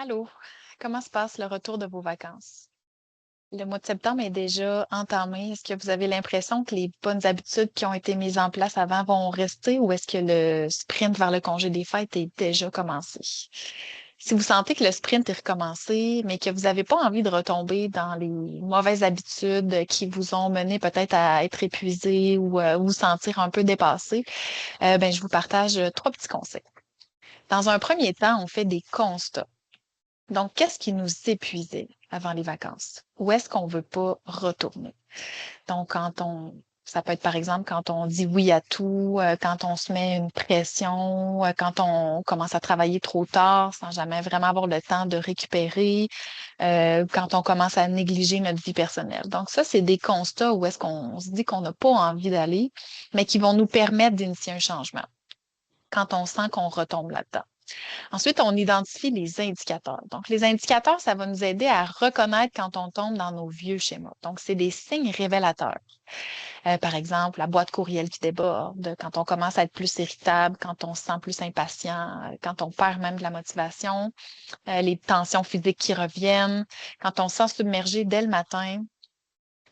Allô, comment se passe le retour de vos vacances? Le mois de septembre est déjà entamé. Est-ce que vous avez l'impression que les bonnes habitudes qui ont été mises en place avant vont rester ou est-ce que le sprint vers le congé des fêtes est déjà commencé? Si vous sentez que le sprint est recommencé, mais que vous n'avez pas envie de retomber dans les mauvaises habitudes qui vous ont mené peut-être à être épuisé ou vous sentir un peu dépassé, ben, je vous partage trois petits conseils. Dans un premier temps, on fait des constats. Donc, qu'est-ce qui nous épuisait avant les vacances? Où est-ce qu'on veut pas retourner? Donc, ça peut être par exemple quand on dit oui à tout, quand on se met une pression, quand on commence à travailler trop tard sans jamais vraiment avoir le temps de récupérer, quand on commence à négliger notre vie personnelle. Donc, ça, c'est des constats où est-ce qu'on se dit qu'on n'a pas envie d'aller, mais qui vont nous permettre d'initier un changement quand on sent qu'on retombe là-dedans. Ensuite, on identifie les indicateurs. Donc, les indicateurs, ça va nous aider à reconnaître quand on tombe dans nos vieux schémas. Donc, c'est des signes révélateurs. Par exemple, la boîte courriel qui déborde, quand on commence à être plus irritable, quand on se sent plus impatient, quand on perd même de la motivation, les tensions physiques qui reviennent, quand on se sent submergé dès le matin,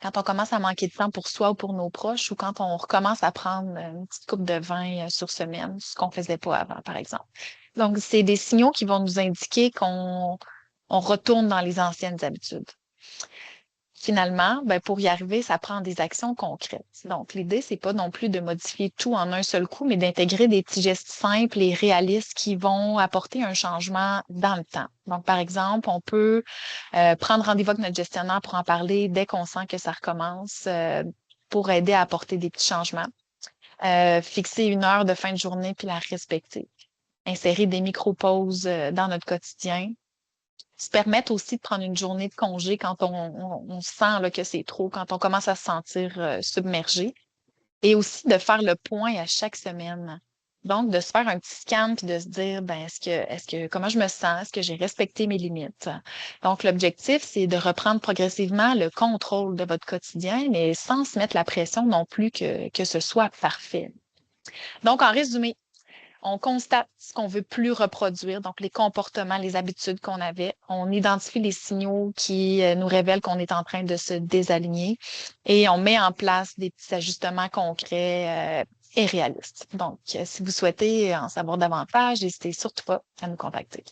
quand on commence à manquer de temps pour soi ou pour nos proches, ou quand on recommence à prendre une petite coupe de vin sur semaine, ce qu'on faisait pas avant, par exemple. Donc, c'est des signaux qui vont nous indiquer qu'on retourne dans les anciennes habitudes. Finalement, ben, pour y arriver, ça prend des actions concrètes. Donc, l'idée, c'est pas non plus de modifier tout en un seul coup, mais d'intégrer des petits gestes simples et réalistes qui vont apporter un changement dans le temps. Donc, par exemple, on peut prendre rendez-vous avec notre gestionnaire pour en parler dès qu'on sent que ça recommence, pour aider à apporter des petits changements. Fixer une heure de fin de journée puis la respecter. Insérer des micro-pauses dans notre quotidien, se permettre aussi de prendre une journée de congé quand on sent là, que c'est trop, quand on commence à se sentir submergé, et aussi de faire le point à chaque semaine. Donc, de se faire un petit scan puis de se dire, ben, comment je me sens? Est-ce que j'ai respecté mes limites? Donc, l'objectif, c'est de reprendre progressivement le contrôle de votre quotidien, mais sans se mettre la pression non plus que ce soit parfait. Donc, en résumé, on constate ce qu'on veut plus reproduire, donc les comportements, les habitudes qu'on avait. On identifie les signaux qui nous révèlent qu'on est en train de se désaligner et on met en place des petits ajustements concrets et réalistes. Donc, si vous souhaitez en savoir davantage, n'hésitez surtout pas à nous contacter.